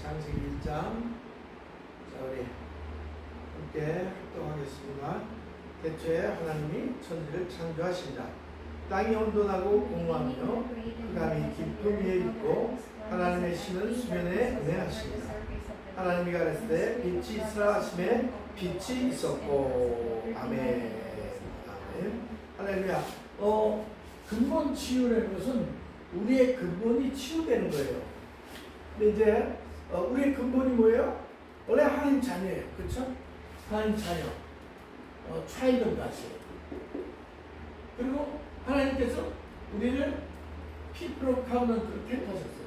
창세기 1장. 자, 우리 함께 활동하겠습니다. 대초에 하나님이 천지를 창조하신다. 땅이 혼돈하고 공허하며 흑암이 깊은 위에 있고 하나님의 신은 수면에 운행하십니다. 하나님이 가라사대 빛이 있으라 하심에 빛이 있었고. 아멘. 아멘. 할렐루야. 근본 치유라는 것은 우리의 근본이 치유되는 거예요. 근데 이제 우리의 근본이 뭐예요? 원래 하나님 자녀예요. 그렇죠? 하나님 자녀. 차이든 다시. 그리고 하나님께서 우리를 people of covenant로 택하셨어요.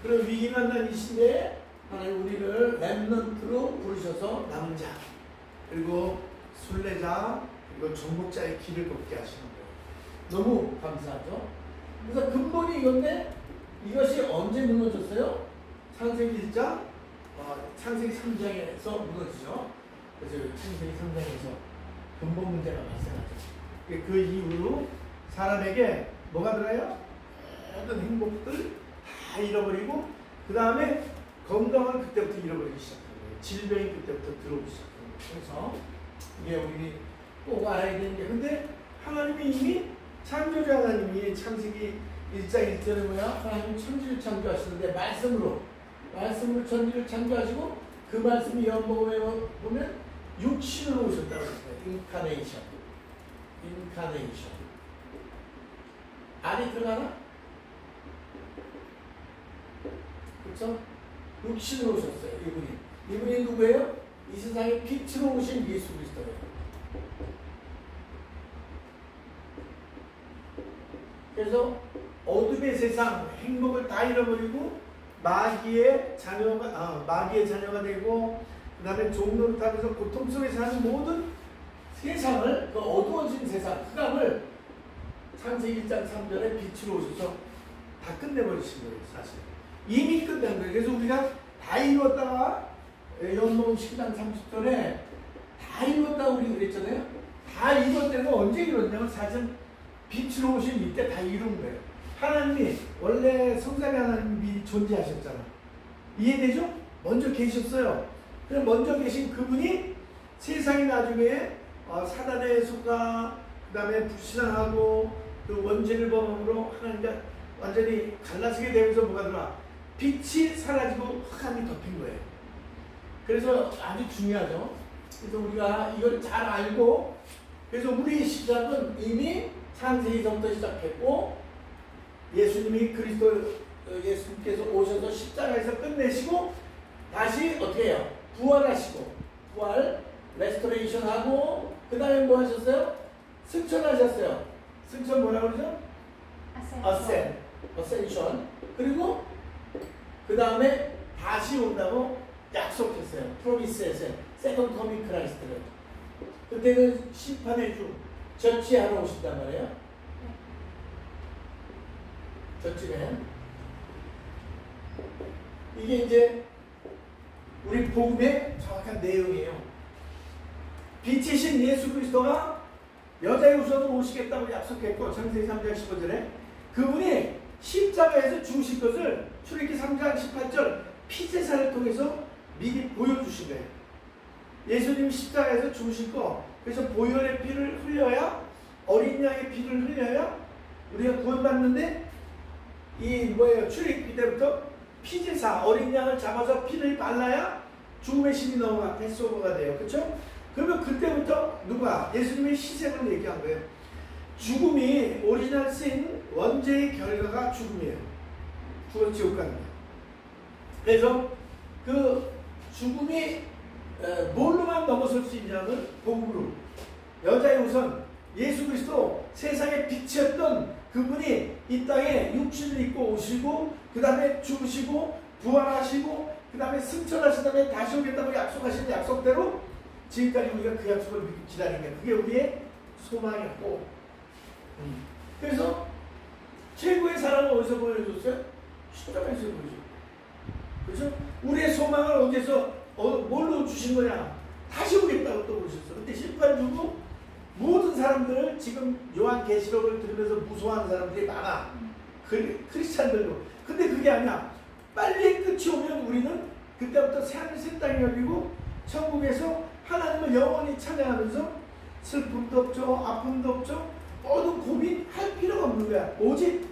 그리고 위기가 난 이 시대에 하나님 우리를 렘넌트로 부르셔서 남은 자, 그리고 순례자, 그리고 정복자의 길을 걷게 하시는 거예요. 너무 감사하죠? 그래서 근본이 이건데 이것이 언제 무너졌어요? 창세기 1장, 창세기 3장에서 무너지죠. 그래서 창세기 3장에서 근본 문제가 발생하죠. 그 이후로 사람에게 뭐가 들어요? 모든 행복들 다 잃어버리고 그 다음에 건강은 그때부터 잃어버리기 시작한 거예요. 질병이 그때부터 들어오기 시작한 거예요. 그래서 이게 우리 꼭 알아야 되는 게, 근데 하나님이 이미 창조주 하나님이 창세기 1장 1절에 뭐야? 하나님 천지를 창조하시는데 말씀으로 천지를 창조하시고 그 말씀이 연복음에 보면 육신으로 오셨다고 했어요. 인카네이션. 안이 들어가나? 그렇죠? 육신으로 오셨어요. 이분이 누구예요? 이 세상에 빛으로 오신 예수 그리스도예요. 그래서 어둠의 세상 행복을 다 잃어버리고 마귀의 자녀가 되고 그 다음에 종로를 타면서 고통 속에 사는 모든 세상을, 그 어두워진 세상, 흑암을 창세기 1장 3절에 빛으로 오셔서 다 끝내버리신 거예요. 사실 이미 끝난 거예요. 그래서 우리가 다 이루었다가 요한복음 10장 30절에 다 이루었다고 우리 그랬잖아요. 다 이루었다가 언제 이뤘냐면 사실 빛으로 오신 이때 다 이룬 거예요. 하나님이 원래 성삼위 하나님이 존재하셨잖아. 이해되죠? 먼저 계셨어요. 그럼 먼저 계신 그분이 세상이 나중에 사단의 속아 그 다음에 불신앙하고 그 원죄를 범함으로 하나님과 완전히 갈라지게 되면서 뭐가 들어와? 빛이 사라지고 흑암이 덮인 거예요. 그래서 아주 중요하죠. 그래서 우리가 이걸 잘 알고, 그래서 우리의 시작은 이미 창세기서부터 시작했고 예수님이 예수님께서 오셔서 십자가에서 끝내시고 다시 어떻게 해요? 부활하시고 레스토레이션 하고 그 다음에 뭐 하셨어요? 승천하셨어요. 승천 뭐라고 그러죠? 어센션. 그리고 그 다음에 다시 온다고 약속했어요. 프로미스에서 세컨드 커밍 크라이스트를. 그때는 심판의 주 저치하러 오신단 말이에요. 저치는 이게 이제 우리 복음의 정확한 내용이에요. 빛이신 예수 그리스도가 여자의 후손으로 오시겠다고 약속했고 창세기 3장 15절에 그분이 십자가에서 죽으신 것을 출애굽기 3장 18절 피제사를 통해서 미리 보여주신 거예요. 예수님이 십자가에서 죽으실 거, 그래서 보혈의 피를 흘려야, 어린 양의 피를 흘려야 우리가 구원받는데, 출애굽기 때부터 피제사 어린 양을 잡아서 피를 발라야 죽음의 신이 넘어가 패스오버가 돼요. 그렇죠? 그러면 그때부터 누가 예수님의 희생을 얘기한 거예요. 죽음이 오리지널 신 원죄의 결과가 죽음이에요. 죽어서 지옥 가는 거예요. 그래서 그 죽음이 뭘로만 넘어설 수 있냐면 복음으로. 여자의 우선 예수 그리스도 세상의 빛이었던 그분이 이 땅에 육신을 입고 오시고 그 다음에 죽으시고 부활하시고 그 다음에 승천하신 다음에 다시 오겠다고 약속하신 약속대로 지금까지 우리가 그 약속을 기다린 게 그게 우리의 소망이었고, 그래서 최고의 사랑을 어디서 보여줬어요? 십자가에서 보여줬어요. 그렇죠? 우리의 소망을 어디서 뭘로 주신 거냐? 다시 오겠다고 또 보셨어요. 그때 심판 주고 모든 사람들을 지금 요한계시록을 들으면서 무서워하는 사람들이 많아. 크리스찬들도. 근데 그게 아니야. 빨리 끝이 오면 우리는 그때부터 새하늘 새 땅이 열리고 천국에서 하나님을 영원히 찬양하면서 슬픔도 없죠, 아픔도 없죠, 모든 고민할 필요가 없는 거야. 오직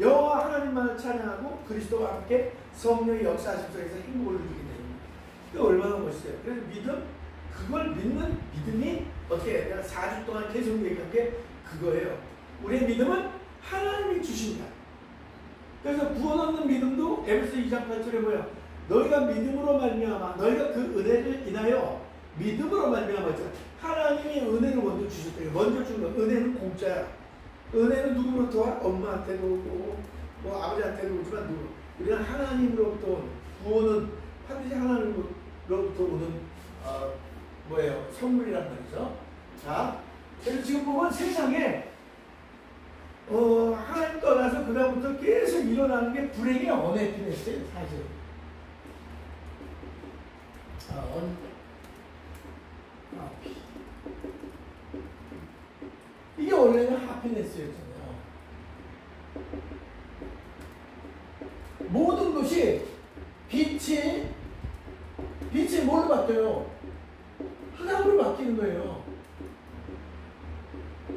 여호와 하나님만을 찬양하고 그리스도와 함께 성령의 역사하심 속에서 행복을 누리게 됩니다. 그 얼마나 멋있어요. 그래서 믿음, 그걸 믿는 믿음이 어떻게 해야 내가 4주 동안 계속 얘기한 게 그거예요. 우리의 믿음은 하나님이 주신다. 그래서 구원 얻는 믿음도 에베소 2장 8절에 뭐야? 너희가 믿음으로 말미암아 너희가 그 은혜를 인하여 믿음으로 말미암았잖아. 하나님이 은혜를 먼저 주셨대요. 먼저 준 거. 은혜는 공짜야. 은혜는 누구로부터 와? 엄마한테도 오고 뭐 아버지한테도 오지만 누구? 우리는 하나님으로부터 온 구원은 반드시 하나님으로부터 오는 뭐예요? 선물이란 말이죠. 자, 그래서 지금 보면 세상에 하나님 떠나서 그 다음부터 계속 일어나는 게 불행의 언해피네스예요, 사실. 이게 원래는 하피네스였잖아요. 모든 것이 빛이 뭘로 바뀌어요? 흑암으로 바뀌는 거예요.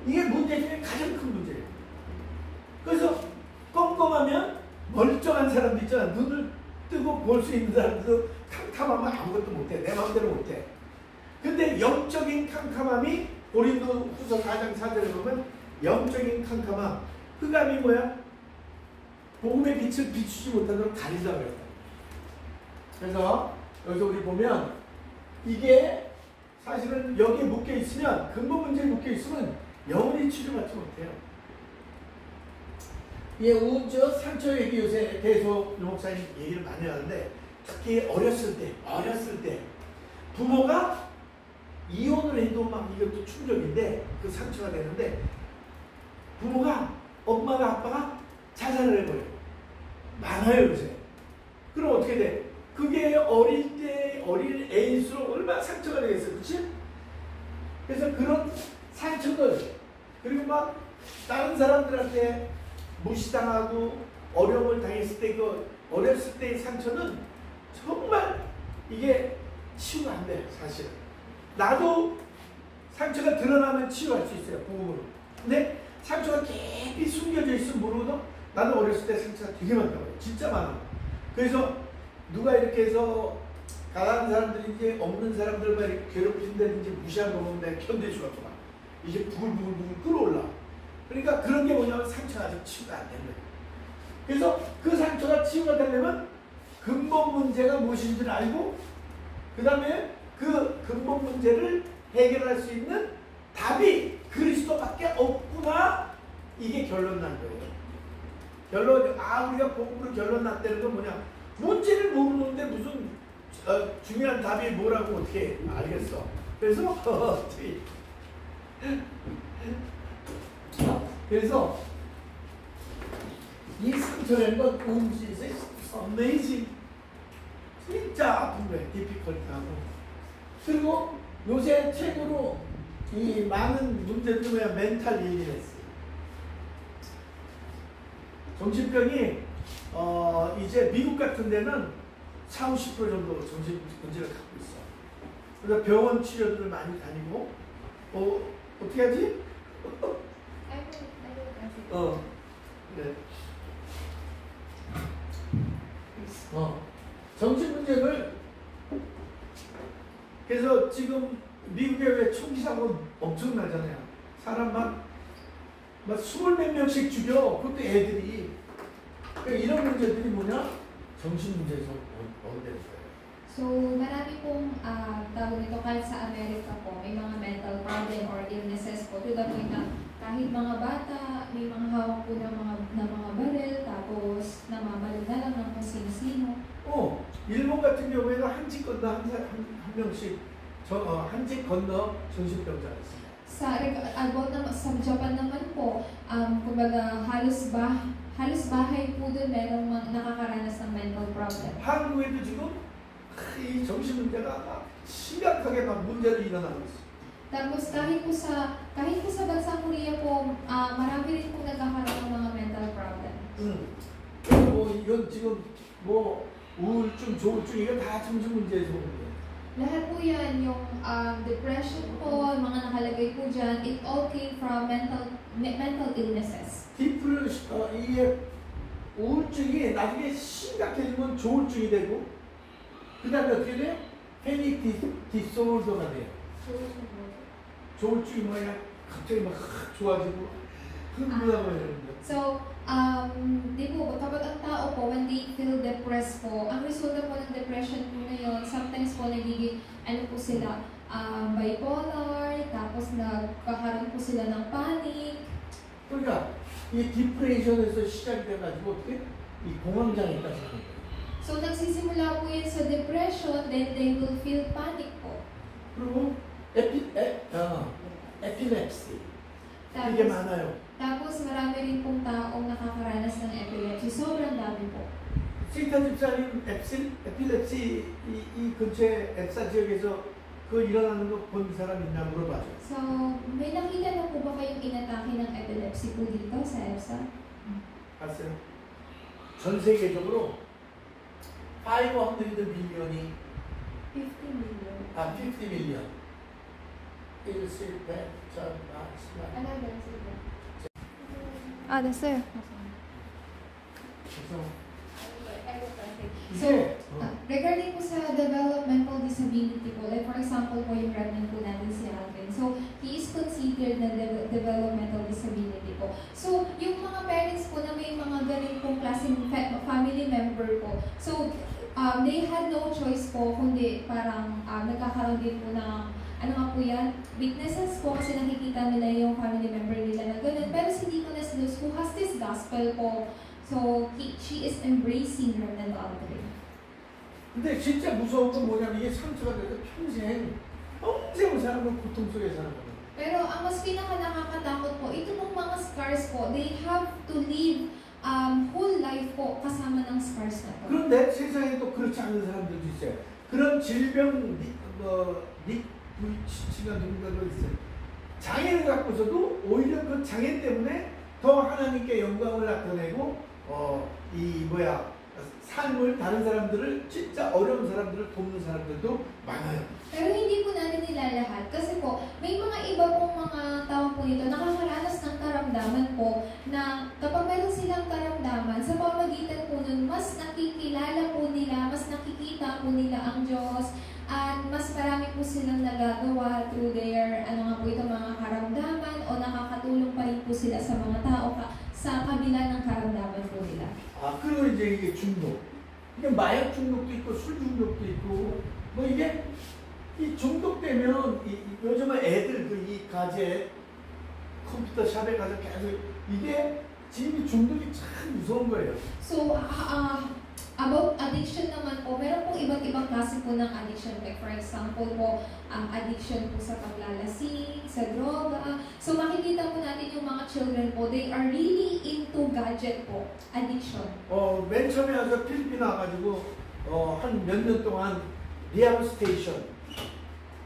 이게 문제 중에 가장 큰 문제예요. 그래서 껌껌하면 멀쩡한 사람도 있잖아. 눈을 뜨고 볼 수 있는 사람도 캄캄하면 아무것도 못해. 내 마음대로 못해. 근데 영적인 캄캄함이 고린도후서 4장 4절에 보면 영적인 캄캄함, 흑암이 뭐야? 복음의 빛을 비추지 못하도록 가리려고 했다. 그래서 여기서 우리 보면 이게 사실은 여기에 묶여 있으면, 근본 문제에 묶여 있으면 영원히 치료받지 못해요. 예, 우울증, 상처 얘기 요새 계속 유 목사님 얘기를 많이 하는데, 특히 어렸을 때 부모가 이혼을 해도 막 이것도 충격인데 그 상처가 되는데, 부모가 엄마가 아빠가 자살을 해버려. 많아요 요새. 그럼 어떻게 돼? 그게 어린 애일수록 얼마나 상처가 되겠어, 그렇지? 그래서 그런 상처들, 그리고 막 다른 사람들한테 무시당하고 어려움을 당했을 때 그 어렸을 때의 상처는 정말 이게 치유가 안 돼요, 사실. 나도 상처가 드러나면 치유할 수 있어요, 부모로. 근데 상처가 깊이 숨겨져 있으면 모르거든. 나도 어렸을 때 상처가 되게 많다고 해요. 진짜 많아. 그래서 누가 이렇게 해서 가난한 사람들이 이제 없는 사람들만 이렇게 괴롭힌다든지 무시한 거 보면 내가 견딜 수가 없어. 이게 부글부글 끓어올라. 그러니까 그런 게 뭐냐면 상처가 아직 치유가 안 되는 거예요. 그래서 그 상처가 치유가 되려면 근본 문제가 무엇인지를 알고, 그 다음에 그 근본 문제를 해결할 수 있는 답이 그리스도밖에 없구나. 이게 결론 난 거예요. 우리가 복음으로 결론 났다는 건 뭐냐? 문제를 모르는데 무슨 중요한 답이 뭐라고 어떻게 알겠어? 그래서 이 상처라는 건 움직이세요. Amazing. 진짜 아픈 거예요. 디피컬트하고. 그리고 요새 최고로 이 많은 문제들이 뭐야? 멘탈 일리네스. 정신병이 이제 미국 같은 데는 40~50% 정도 정신 문제를 갖고 있어. 그래서 병원 치료들을 많이 다니고, 어떻게 하지? 그래. 정신 문제를, 그래서 지금 미국에 왜 총기 사고 엄청나잖아요. 사람 막 20몇 명씩 죽여. 그것도 애들이. 그러니까 이런 문제들이 뭐냐? 정신 문제에서 온다는 거예요. So, marami pong tawag nito kahit sa Amerika po, may mga mental problem or illnesses po. To the point na kahit mga bata, may mga hawak po ng mga baril, tapos namamalo na lang ng kung sino-sino. 일본 같은 경우에는 한 집 건너 한 명씩 한 집 건너 정신병자가 있습니다. Sa Japan naman po, kumbaga halos bahay po doon merong nakakaranas ng mental problem. 한국에도 지금 이 정신 문제가 막 심각하게 막 문제를 일어나고 있어요. Tapos kahit po sa bansang Korea po, marami rin po nagkakaroon ng mga mental problem. 그리고 이건 지금 뭐 우울증, 조울증 이거 다 정신 문제에서 오는 거예요. Lahat po yan, yung depression po, yung mga nakalagay po dyan, it all came from mental illnesses. 이게 우울증이 나중에 심각해지면 조울증이 되고 그 다음에 어떻게 돼요? 패닉 디소르더가 돼요. 조울증이 뭐야? 갑자기 막 좋아지고 흥분하고 이러는 거. So, di po, kapag ang tao po, when they feel depressed po, ang resulta po ng depression po na yun, sometimes po nagiging, ano po sila, bipolar, tapos nagkakaroon po sila ng panic. 그러니까 이 디프레이션에서 시작이 돼가지고 어떻게? 이 공황장애까지 하는 거예요. So, nagsisimula po yun sa depression, then they will feel panic po. 그리고 에필lep시 이게 많아요. Tapos marami rin pong taong nakakaranas ng epilepsy. Sobrang dami po. 시타 집사님 에필lep시 이 근처에 앱사 지역에서 그 일어나는 거 본 사람 있나 물어봐줘. So, may nakita na po ba kayong inatake ng epilepsy po dito sa EBSA? 봤어요. 전 세계적으로 500 빌리언이 50 million. 50 밀리언 1, 7, 8, 9, 10 Ano ba sila? 됐어요. So, regarding po sa developmental disability po, like for example po yung pregnant po natin si Alvin. So, he is considered na developmental disability po. So, yung mga parents po na may mga ganun pong klaseng family member po, so, they had no choice po kundi parang nagkakaroon din po ng ano nga po yan, weaknesses po kasi nakikita nila yung family member nila na ganun. Pero si Deaconess Luz, who has this gospel po, so she is embracing her mental health. 근데 진짜 무서운 건 뭐냐면 이게 상처가 돼서 평생을 사는 건 고통 속에 사는 거예요. Pero ang mas pinaka-nakakatakot po, ito pong mga scars po, they have to live whole life po kasama ng scars na to. 그런데 세상에 또 그렇지 않은 사람들도 있어요. 그런 질병, 부치가 누군가도 있어요. 장애를 갖고서도 오히려 그 장애 때문에 더 하나님께 영광을 나타내고 삶을 다른 사람들을 진짜 어려운 사람들을 돕는 사람들도 많아요. Pero hindi po natin nilalahat kasi po may mga iba pong mga tao po dito nakakaranas ng karamdaman po na kapag meron silang karamdaman sa pamamagitan po nun mas nakikilala po nila, mas nakikita po nila ang Diyos at mas marami po silang nagagawa through their mga karamdaman o nakakatulong pa rin po sila sa mga tao sa kabila ng karamdaman po nila. 그리고 이제 이게 중독. 이게 마약 중독도 있고 술 중독도 있고 뭐 이게 이 중독되면 요즘은 애들 이 가제 컴퓨터 샵에 가서 계속 이게 지금 중독이 참 무서운 거예요. So, about addiction naman po, meron pong iba't ibang klase po ng addiction. Like for example po, addiction po sa paglalasing, sa droga. So makikita po natin yung mga children po, they are really into gadget po, addiction. 맨 처음에 와서 필리핀 와가지고 한 몇 년 동안 리하브 스테이션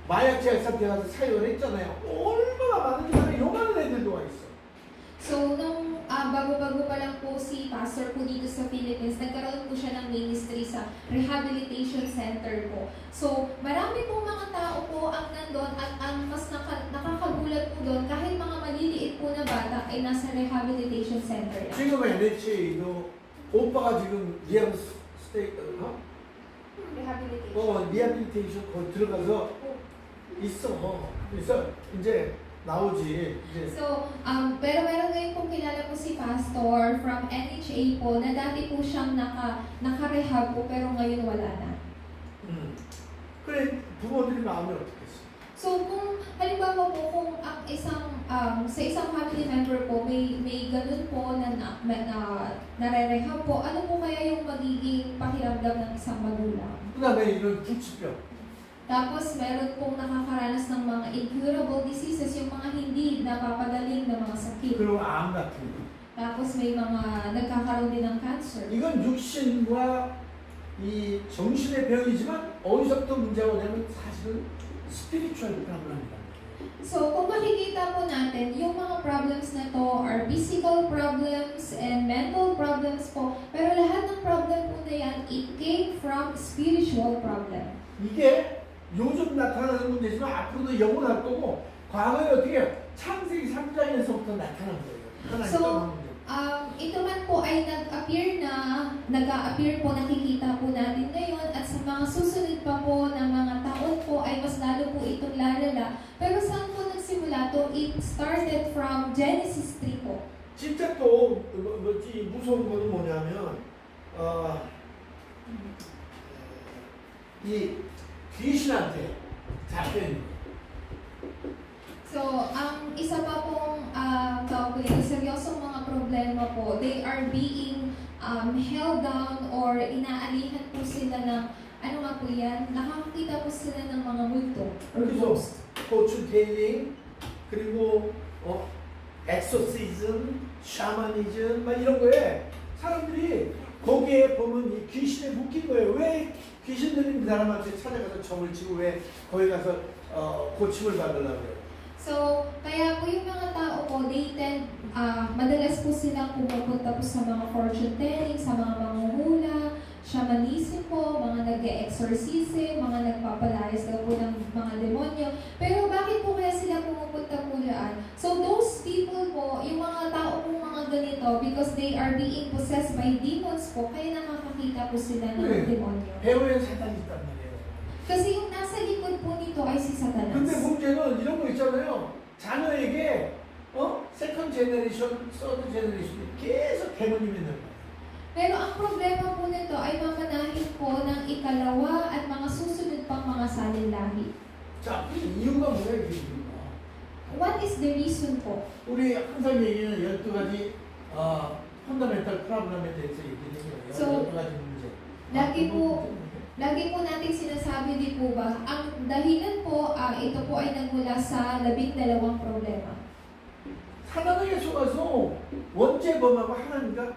마약제 상태 가서 사용을 했잖아요. 얼마나 많은 사람이 요만한 애들도 와 있어. So, nung bago-bago pa lang po si pastor po dito sa Philippines, nagkaroon po siya ng ministry sa rehabilitation center po. So, marami pong mga tao po ang nandun at ang mas nakakagulat po doon, kahit mga maliliit po na bata ay nasa rehabilitation center na. 지금 NHA도 오빠가 지금 리하브 리하빌리테이션 거기 들어가서 있어. 그래서 이제 나오지. 이제. So, pero meron ngayon pong kilala po si pastor from NHA po na dati po siyang naka-rehab po pero ngayon wala na. 그래 부모들이 마음이 어떻겠어? So, kung halimbawa po kung ang sa isang family member po may ganun po na nare-rehab po, ano po kaya yung magiging pakiramdam ng isang magulang? 그다음에 이런 불치병. Tapos, meron pong nakakaranas ng mga incurable diseases, yung mga hindi napapagaling na mga sakit. 그리고 암 같은 거. Tapos, may mga nagkakaroon din ng cancer. 이건 육신과 이 정신의 병이지만 어디서부터 문제가 오냐면 사실은 스피리추얼 프로블럼이라는 거예요. So, kung makikita po natin, yung mga problems na to are physical problems and mental problems po. Pero lahat ng problem po na yan, it came from spiritual problem. 이게 요즘 나타나는 문제지만 앞으로도 영원할 거고 과거에 어떻게 해요? 창세기 3장에서부터 나타난 거예요. 하나님 So, 떠나는 문제. ito man po ay nag-a-appear po, nakikita po natin ngayon at sa mga susunod pa po ng mga taon po ay mas lalo po itong lalala. Pero saan po nagsimula to? It started from Genesis 3 po. 진짜 또 무서운 거는 뭐냐면 이 귀신한테 잡혀 있는 거예요. So, ang isa pa pong tawag ko nito, seryosong mga problema po, they are being held down or inaalihan po sila ng, ano nga po yan, nakakakita po sila ng mga multo or 그래서 ghost. 포춘 텔링 그리고 엑소시즘, 샤머니즘 막 이런 거에 사람들이 거기에 보면 이 귀신에 묶인 거예요. 왜 귀신들이 그 사람한테 찾아가서 점을 치고 왜 거기 가서 고침을 받으려고 그래요? So, kaya po yung mga tao po, they tend, madalas po silang pumupunta po sa mga fortune telling, sa mga manguhula, shamanism po, mga nag-exorcism, mga nagpapalayas daw po ng mga demonyo. Pero bakit po kaya sila pumupunta po dyan? So, those people po, yung mga tao po mga ganito, because they are being possessed by demons po, kaya nakakakita po sila ng demonyo. 배우에 사탄이 있단 말이에요. Kasi yung nasa likod po nito ay si Satanas. 근데 문제는 이런 거 있잖아요. 자녀에게 세컨 제너레이션, 서드 제너레이션이 계속 대모님이 있는 거예요. Pero ang problema po nito ay mamanahin po ng ikalawa at mga susunod pang mga salin-lahi. 자, 이 이유가 뭐예요? 이 이유가? What is the reason po? 우리 항상 얘기하는 12가지 펀더멘탈 프로그램에 대해서 얘기해요. So, 12가지 문제. Lagi po nating sinasabi, di po ba, ang dahilan po, ito po ay nagmula sa 12 problema. 사단에게 속아서 원죄범하고 하나님과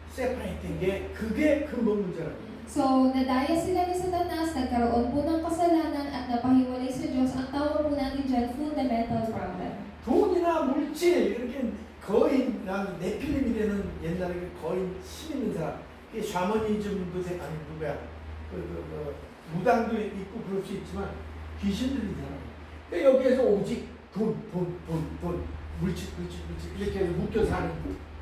세파레이트인 게 그게 근본 문제라고. So, nadaya sila ni Satanas, nagkaroon po ng kasalanan at napahiwalay sa Diyos. Ang tawag po natin dyan, fundamental problem. 돈이나 물질 이렇게 거의 난 네필림이라는 옛날에 거의 신 있는 사람. 이게 샤머니즘도 아니 누구야? 무당도 있고 그럴 수 있지만 귀신들이잖아. 그러니까 여기에서 오직 돈, 물질 이렇게 묶여 사는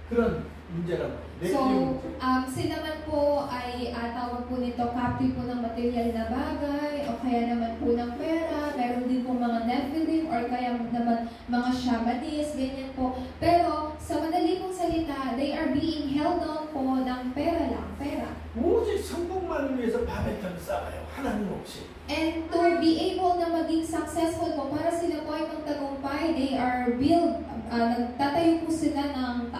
그런 문제란 말이에요. So, sila man po ay tawag po nito captive po ng material na bagay o kaya naman po ng pera. Meron din po mga Nephilim or kaya naman mga shamanist, ganyan po. Pero sa madali pong salita, they are being held down po ng pera lang, pera. 오직 성공만을 위해서 바벨탑을 쌓아요. 하나님 없이. And to be able na maging successful po, para sila po ay magtagumpay, they are nagtatayo po sila ng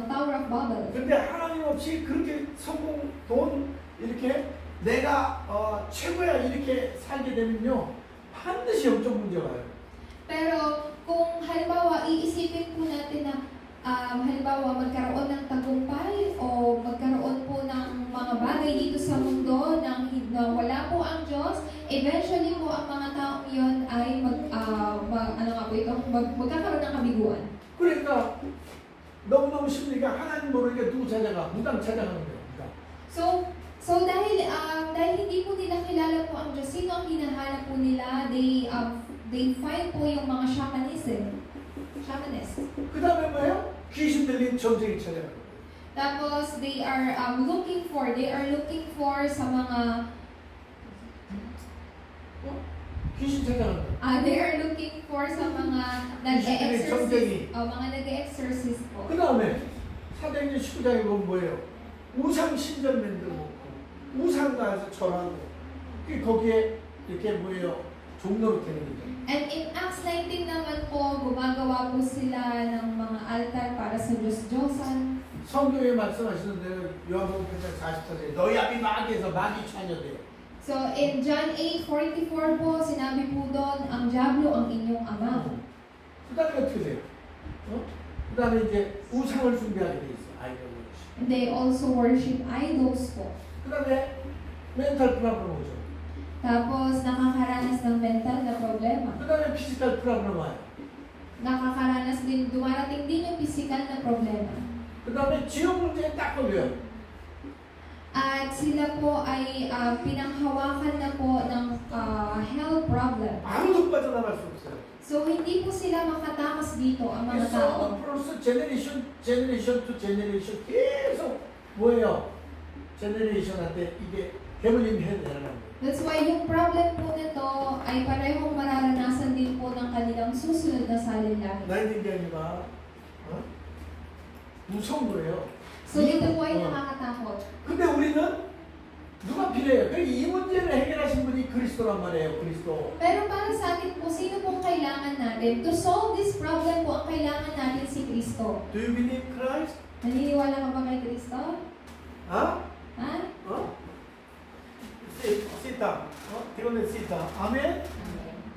Tower of Babel. 근데 하나님 없이 그렇게 성공, 돈 이렇게 내가 최고야 이렇게 살게 되면요 반드시 영적 문제가 와요. Pero kung halimbawa iisipin po natin na halimbawa magkaroon ng tagumpay o magkaroon po ng mga bagay dito sa mundo na wala po ang Diyos, eventually po ang mga taong yon ay magkakaroon ng kabiguan. 그러니까 너무너무 심리가 하나님 모르니까 누구 찾아가? 무당 찾아가는 거예요. 무당. So dahil hindi po nila kilala po ang Diyos, sino ang hinahanap po nila? They find po yung mga shamanist. 그 다음에 뭐예요? 귀신 들린 점쟁이 찾아가는 거예요. Tapos they are looking for sa mga 귀신 찾아가는 거예요. they are looking for sa mga nag-exorcist po. 그 다음에 사도행전 19장에 보면 뭐예요? 우상 신전 만들어 놓고 우상 가서 절하고 거기에 이렇게 뭐예요? 종로로 되는 거죠. And in Acts 19 naman po, gumagawa po sila ng mga altar para sa Diyos-Diyosan. 성경에 말씀하시는 대로 요한복음 8장 44절에 너희 앞이 마귀에서 마귀 차녀돼요. So in John 8:44 po, sinabi po doon, ang diablo ang inyong ama. 그 다음에 어떻게 돼요? 그 다음에 이제 우상을 숭배하게 돼 있어요. 아이돌을. They also worship idols po. 그 다음에 멘탈 프로블럼 오죠. Tapos, nakakaranas ng mental na problema. 그 다음에 피지컬 프로블럼 와요. Nakakaranas din, dumarating din yung physical na problema. 그 다음에 지역 문제에 딱 걸려요. At sila po ay pinanghawakan na po ng health problem. 아무도 빠져나갈 수 없어요. So, hindi po sila makatakas dito, ang mga tao. 그래서 플러스 제너레이션 투 제너레이션 계속 뭐예요? 제너레이션한테 이게 해물림 해야 되는 거예요. That's why yung problem po nito ay parehong mararanasan din po ng kanilang susunod na salin-lahi. 나이 든게 아니라 무서운 거예요. So, ito po ay nakakatakot. 근데 우리는 누가 필요해요? 이 문제를 해결하신 분이 그리스도란 말이에요. 그리스도. Pero para sa atin po, sino pong kailangan natin? To solve this problem po, ang kailangan natin si Kristo. Do you believe Christ? Naniniwala ka ba kay Kristo? 아? Ha? 시다. 대원의 시다. 아멘?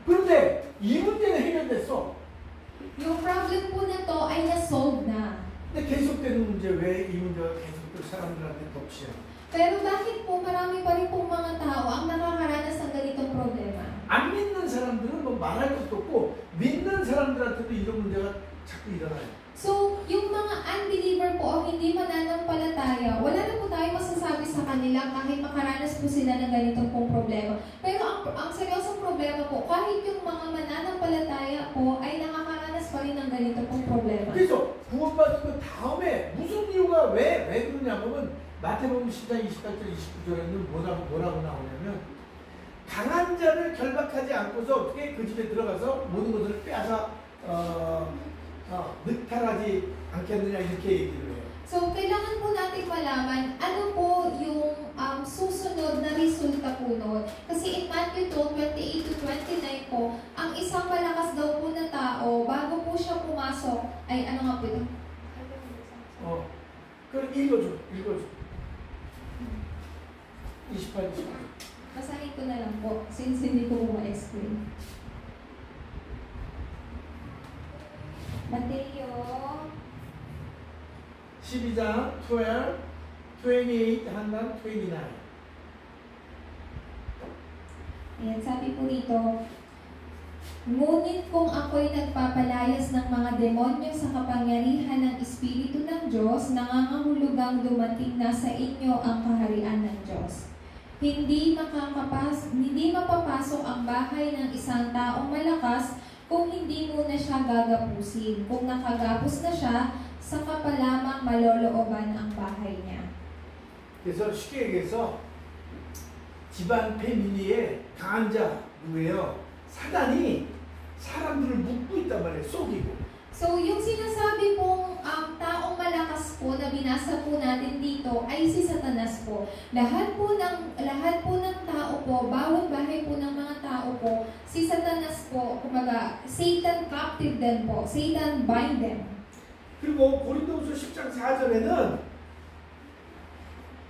그런데 이 문제는 해결됐어. Yung problem po na to ay na-solve na. 근데 계속되는 문제 왜 이 문제가 계속될 사람들한테 덮치냐? Pero bakit po marami pa rin pong mga tao ang nakakaranas ng ganitong problema? 안 믿는 사람들은 뭐 말할 것도 없고 믿는 사람들한테도 이런 문제가 자꾸 일어나요. So, yung mga unbeliever po o hindi mananampalataya, wala na po tayo masasabi sa kanila kahit makaranas po sila ng ganitong pong problema. Pero ang seryosong problema po, kahit yung mga mananampalataya po ay nakakaranas pa rin ng ganitong pong problema. 그래서 구원받은 그 다음에 무슨 이유가 왜 그러냐면 마태복음 10장 28절 29절에는 뭐라고 나오냐면 강한 자를 결박하지 않고서 어떻게 그 집에 들어가서 모든 것을 빼앗아 늑탈하지 않겠느냐 이렇게 얘기를 해요. So, kailangan po natin malaman ano po yung susunod na resulta po nun. Kasi in Matthew 12:28 to 29 po, ang isang malakas daw po na tao, bago po siya pumasok, ay ano nga po ito? 그럼 읽어줘. 28. Basahin ko na lang po, since hindi ko po ma-explain. Mateo 12장 12, 28 hanggang 29. Ayan, sabi po dito, ngunit kung ako'y nagpapalayas ng mga demonyo sa kapangyarihan ng Espiritu ng Diyos, nangangahulugang dumating na sa inyo ang kaharian ng Diyos. Hindi mapapasok ang bahay ng isang taong malakas kung hindi muna siya gagapusin. Kung nakagapos na siya, saka pa lamang malolooban ang bahay niya. 그래서 쉽게 얘기해서 집안 패밀리에 강한 자 누구예요? 사단이 사람들을 묶고 있단 말이에요. 속이고. So, yung sinasabi pong taong malakas po na binasa po natin dito ay si Satanas po. Lahat po ng tao po, bawat bahay po ng mga tao po, si Satanas po, kumbaga, Satan captive din po. Satan bind them. 그리고 고린도후서 10장 4절에는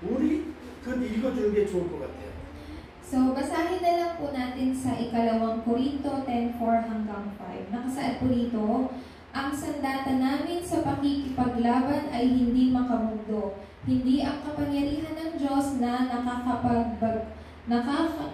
우리 그 읽어주는 게 좋을 것 같아요. So, basahin na lang po natin sa ikalawang Korinto 10:4 hanggang 5. Nakasaad po dito, ang sandata namin sa pakikipaglaban ay hindi makamundo. Hindi ang kapangyarihan ng Diyos na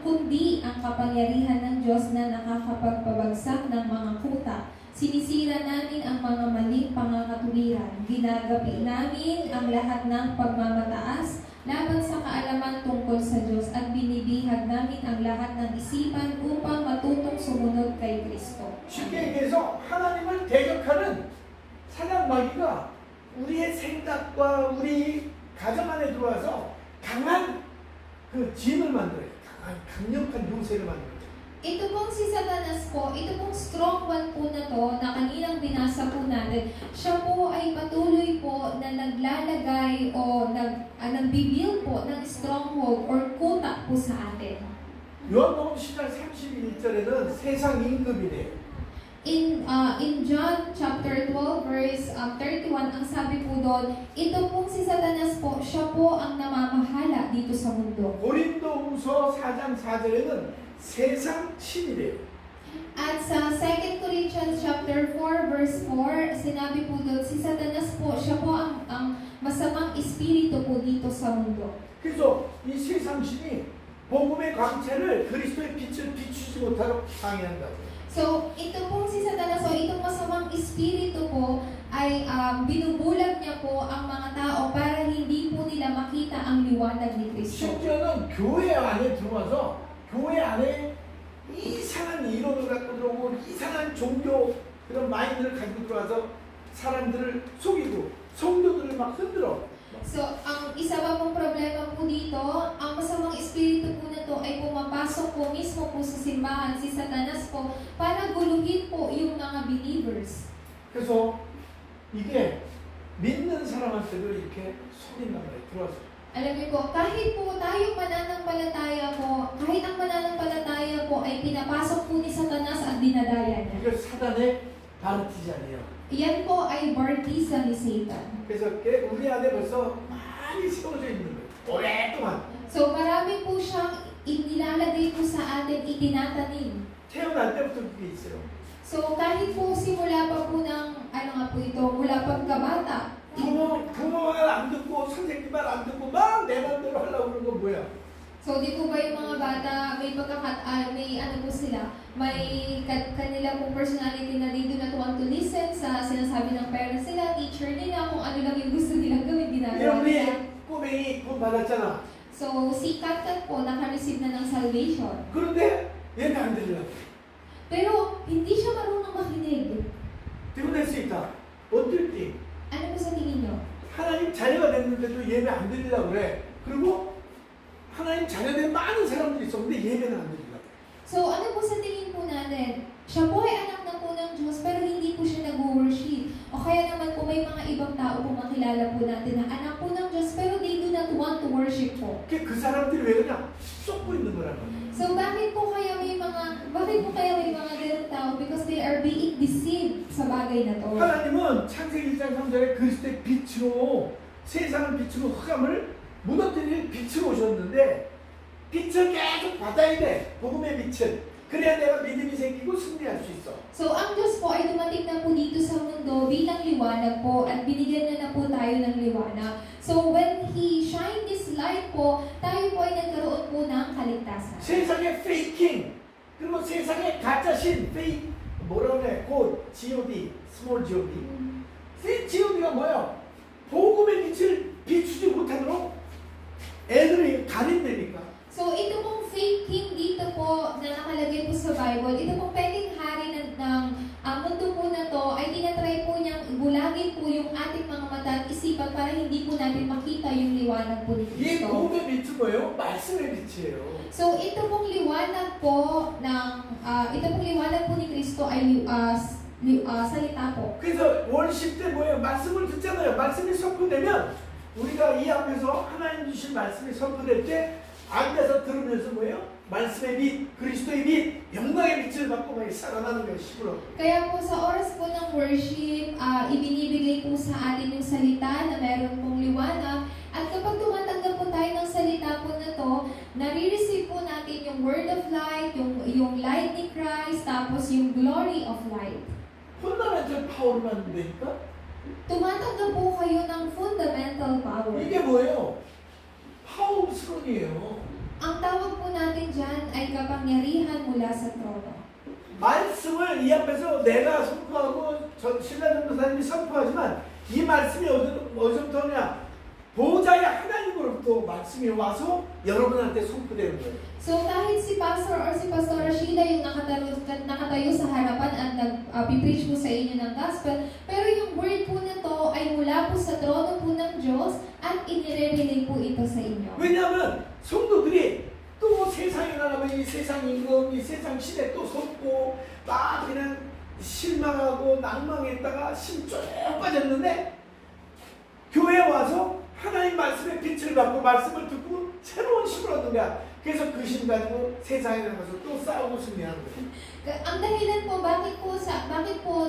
kundi ang kapangyarihan ng Diyos na nakakapagpabagsak ng mga kuta. Sinisira namin ang mga maling pangangatuwiran. Ginagapi namin ang lahat ng pagmamataas laban sa kaalaman tungkol sa Diyos at binibihag namin ang lahat ng isipan upang matutong sumunod kay Kristo. 쉽게 얘기해서 하나님을 대적하는 사단 마귀가 우리의 생각과 우리 가정 안에 들어와서 강한 그 진을 만들어요. 강력한 요새를 만들어요. Ito pong si Satanas po, ito pong strong one po na to na kaninang binasa po natin, siya po ay patuloy po na naglalagay o nagbibuild po ng stronghold or kuta po sa atin. 요한복음 10장 31절에는 세상 임금이래요. In John chapter 12 verse 31, ang sabi po doon, ito pong si Satanas po, siya po ang namamahala dito sa mundo. 고린도후서 4장 4절에는 세상 신이래요. At sa 2 Corinthians chapter 4 verse 4, sinabi po doon, si Satanas po, siya po ang masamang espiritu po dito sa mundo. 그래서 이 세상 신이 복음의 광채를 그리스도의 빛을 비추지 못하도록 방해한다고. So, ito pong si Satanas o itong masamang espiritu po ay binubulag niya po ang mga tao para hindi po nila makita ang liwanag ni Kristo. 심지어는 교회 안에 들어와서 교회 안에 이상한 이론을 갖고 들어오고 이상한 종교 그런 마인드를 가지고 들어와서 사람들을 속이고 성도들을 막 흔들어. So, ang isa pa pong problema po dito, ang masamang espiritu po na to ay pumapasok po mismo po sa simbahan, si Satanas po, para guluhin po yung mga believers. 그래서 이게 믿는 사람한테도 이렇게 속인단 말이에요. 들어와서. Alam niyo po, kahit po tayong mananampalataya po, kahit ang mananampalataya po ay pinapasok po ni Satanas at dinadaya niya. 이게 사단의 바르티잔이에요. Yan po ay bartisa ni Satan. 그래서 우리 안에 벌써 많이 세워져 있는 거예요. 오랫동안. So marami po siyang inilalagay po sa atin, itinatanim. 태어날 때부터 그게 있어요. So kahit po simula pa po ng, ano nga po ito, mula pagkabata. 부모 말 안 듣고 선생님 말 안 듣고 막 내 맘대로 하려고 그러는 건 뭐야? So di po ba yung mga bata, may may ano po sila, may kanila pong personality na they do not want to listen sa sinasabi ng parents nila, teacher nila, kung ano lang yung gusto nilang gawin, ginagawa nila. 꼬맹이 돈 받았잖아. So si Katkat po naka-receive na ng salvation. 그런데 얘는 안 들으려고. Pero hindi siya marunong makinig. 들어낼 수 있다. 어떨 때? Ano po sa tingin nyo? 하나님 자녀가 됐는데도 예배 안 드리려고 그래. 그리고 하나님 자녀된 많은 사람들이 있어. 근데 예배는 안 드리려고. So ano po sa tingin po natin? Siya po ay anak na po ng Diyos pero hindi po siya nag-worship. O kaya naman po may mga ibang tao po makilala po natin na anak po ng Diyos pero they do not want to worship po. 그 사람들이 왜 그냥 쏟고 있는 거란 말이야. So bakit po kaya may mga ganung tao? Because they are being deceived sa bagay na to. 하나님은 창세기 1장 3절에 그리스도의 빛으로 세상을 빛으로 흑암을 무너뜨리는 빛으로 오셨는데 빛을 계속 받아야 돼. 복음의 빛을. 그래야 내가 믿음이 생기고 승리할 수 있어. So ang Diyos po ay dumating na po dito sa mundo bilang liwanag po at binigyan niya na po tayo ng liwanag. So when He shined this light po, tayo po ay nagkaroon po ng kaligtasan. 세상의 페이킹 그리고 세상의 가짜신 페이크 뭐라 그래? 곧 G.O.D. 스몰 G.O.D. G.O.D가 뭐야? 복음의 빛을 비추지 못하도록 애들이 가린다니까. So ito pong fake king dito po na nakalagay po sa Bible, ito pong peking hari ng mundo po na to ay tinatry po niyang bulagin po yung ating mga mata at isipan para hindi po natin makita yung liwanag po ni 이 Kristo. 복음의 빛은 뭐예요? 말씀의 빛이에요. So ito pong liwanag po ni Kristo ay salita po. 그래서 월십 때 뭐예요? 말씀을 듣잖아요. 말씀이 선포되면 우리가 이 앞에서 하나님 주신 말씀이 선포될 때 앉아서 들으면서 뭐예요? 말씀의 빛, 그리스도의 빛, 영광의 빛을 받고 막 살아나는 거예요. 시부러. Kaya po sa oras po ng worship, ibinibigay po sa atin yung salita na meron pong liwanag. At kapag tumatanggap po tayo ng salita po na to, nare-receive po natin yung word of light, yung light ni Christ, tapos yung glory of light. fundamental power만 되니까 Tumatanggap po kayo ng fundamental power. 이게 뭐예요? 파워 스론이에요. Ang tawag po natin dyan ay kapangyarihan mula sa trono. 말씀을 이 앞에서 내가 선포하고 신라 전도사님이 선포하지만 이 말씀이 어디서부터 오냐? 보좌의 하나님으로부터 말씀이 와서 여러분한테 선포되는 거예요. So kahit si Pastor or si Pastora Sheila yung nakatayo sa harapan at nag-preach po sa inyo ng gospel, pero yung word po na to ay mula po sa trono po ng Diyos at inire-relay po ito sa inyo. 왜냐하면 성도들이 또 세상에 나가면 이 세상 임금, 이 세상 시대 또 섰고 막 그냥 실망하고 낭망했다가 심쭉 빠졌는데 교회에 와서 하나님 말씀의 빛을 받고 말씀을 듣고 새로운 힘을 얻는 거야. 그래서 그 힘 가지고 세상에 나가서 또 싸우고 승리하는 거야. Ang dahilan po, bakit po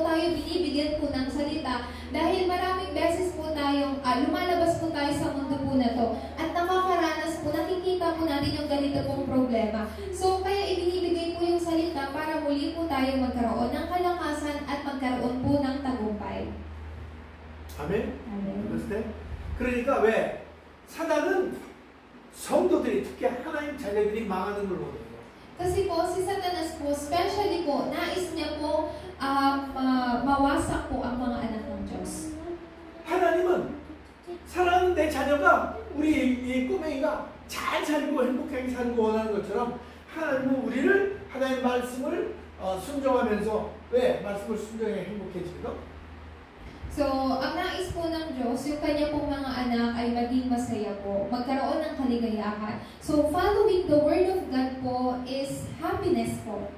tayo binibigyan po ng salita? Dahil maraming beses po tayong lumalabas po tayo sa mundo po na to at nakakaranas po, nakikita po natin yung ganito pong problema. So, kaya ibinibigay po yung salita para muli po tayo magkaroon ng kalakasan at magkaroon po ng tagumpay. 아멘? Amen. 그러니까 왜? 사단은 성도들이 특히 하나님 자녀들이 망하는 걸 원해요. Kasi po, si Satanas po, especially po, nais niya po mawasak po ang mga anak ng Diyos. 하나님은 사랑하는 내 자녀가 우리 이 꼬맹이가 잘 살고 행복하게 사는 거 원하는 것처럼 하나님은 우리를 하나님의 말씀을 순종하면서 왜? 말씀을 순종해 행복해지거든? So, ang nais po ng Diyos, yung kanya pong mga anak ay maging masaya po, magkaroon ng kaligayahan. So, following the Word of God po is happiness po.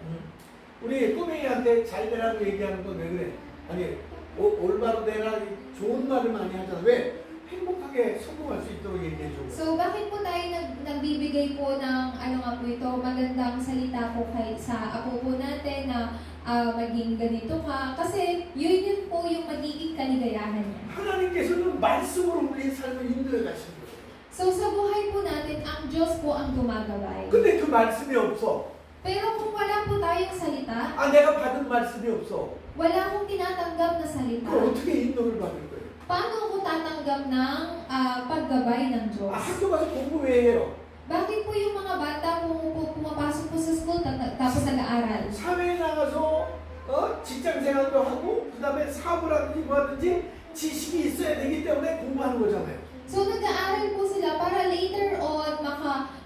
우리 꼬맹이한테 잘 되라고 얘기하는 건 왜 그래? 아니, 올바로 되라, 좋은 말을 많이 하잖아. 왜? 행복하게 성공할 수 있도록 얘기해줘. So, bakit po tayo nagbibigay po ng, ano nga po ito, magandang salita po sa apo po natin na maging ganito ka? Kasi yun po yung magiging kaligayahan niya. 하나님께서는 말씀으로 우리의 삶을 인도해 가시는 거예요. So, sa buhay po natin, ang Diyos po ang gumagabay. 근데 그 말씀이 없어. Pero kung wala po tayong salita, 내가 받은 말씀이 없어. wala akong tinatanggap na salita, 그럼 어떻게 인도를 받을 거예요? paano ako tatanggap ng paggabay ng Diyos? 학교 가서 공부 왜 해요? Bakit po yung mga bata pumapasok po sa school tapos nag-aaral? 사회에 나가서 직장 생활도 하고 그 다음에 사업을 하든지 뭐 하든지 지식이 있어야 되기 때문에 공부하는 거잖아요. So nag-aaral po sila para later on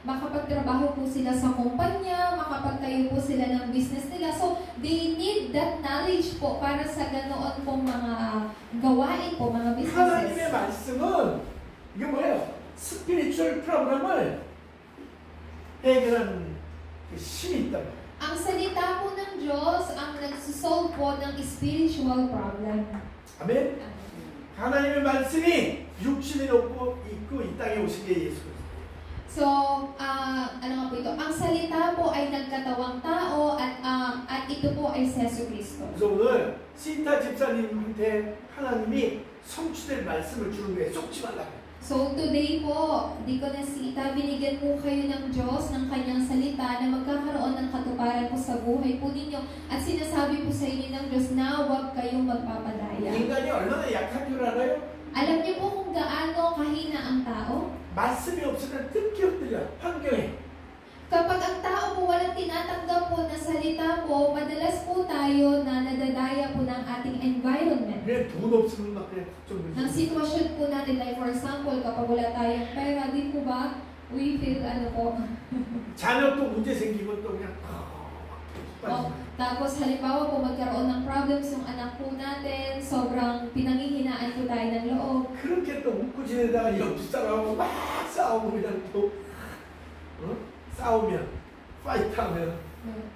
makapagtrabaho po sila sa kumpanya, makapagtayo po sila ng business nila. So they need that knowledge po para sa ganoon pong mga gawain po, mga 하나님의 businesses. 말씀은 이게 뭐예요? 스피리추얼 프로그램을 해결하는 그 힘이 있단 말이에요. Ang salita po ng Diyos ang nagsusolve po ng spiritual problem. 아멘. 하나님의 말씀이 육신을 입고 이 땅에 오신 게 예수 그리스도. So, ano nga po ito? Ang salita po ay nagkatawang tao at ito po ay si Yesu Cristo. 그래서 오늘 시타 집사님한테 하나님이 성취될 말씀을 주는 거예요. 쏙지 말라고. So, today po, Deaconess Sita, binigyan po kayo ng Diyos ng kanyang salita na magkakaroon ng katuparan po sa buhay po ninyo. At sinasabi po sa inyo ng Diyos na huwag kayong magpapadaya. 인간이 얼마나 약한 줄 알아요? Alam niyo po kung gaano kahina ang tao? 말씀이 없으면 뜯기 엎드려 환경에. Kapag ang tao po walang tinatanggap po na salita po, madalas po tayo na nadadaya po ng ating environment. 그래 돈 없으면 막 그냥 좀 Ng sitwasyon po natin, like for example, kapag wala tayong pera, di po ba, we feel ano po. 자녀 또 문제 생기면 또 그냥 Tapos halimbawa po magkaroon ng problems yung anak po natin, sobrang pinanghihinaan po tayo ng loob. 그렇게 또 웃고 지내다가 옆 사람하고 막 싸우고 그냥 또 싸우면 파이트하면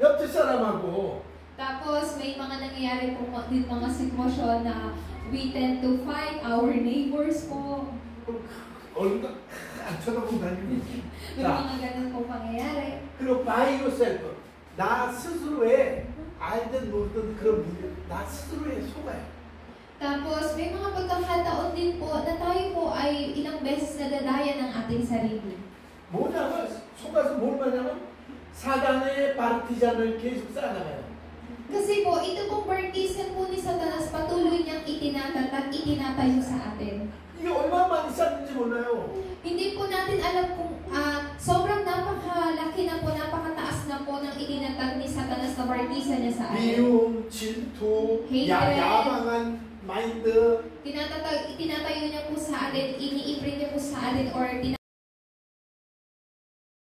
옆집 사람하고 Tapos may mga nangyayari po din mga sitwasyon na we tend to fight our neighbors po. 얼굴 안 쳐다보고 다니고. May mga ganun po pangyayari. 그리고 by yourself 나 스스로의 알든 모르든 그런 문제 나 스스로의 속아요. Tapos may mga pagkakataon din po na tayo po ay ilang beses nadadaya ng ating sarili. 뭐냐면 속아서 뭘 하냐면 사단의 바르티잔을 계속 쌓아나가요. Kasi po, ito pong bartisan po ni Satanas patuloy niyang itinatayo sa atin. 이게 얼마나 많이 쌓는지 몰라요. Hindi po natin alam kung sobrang napakalaki na po, napakataas na po ng itinatag ni Satanas na bartisan niya sa atin. 미움, 질투, 야망한 마인드. Itinatayo niya po sa atin, iniiprit niya po sa atin, or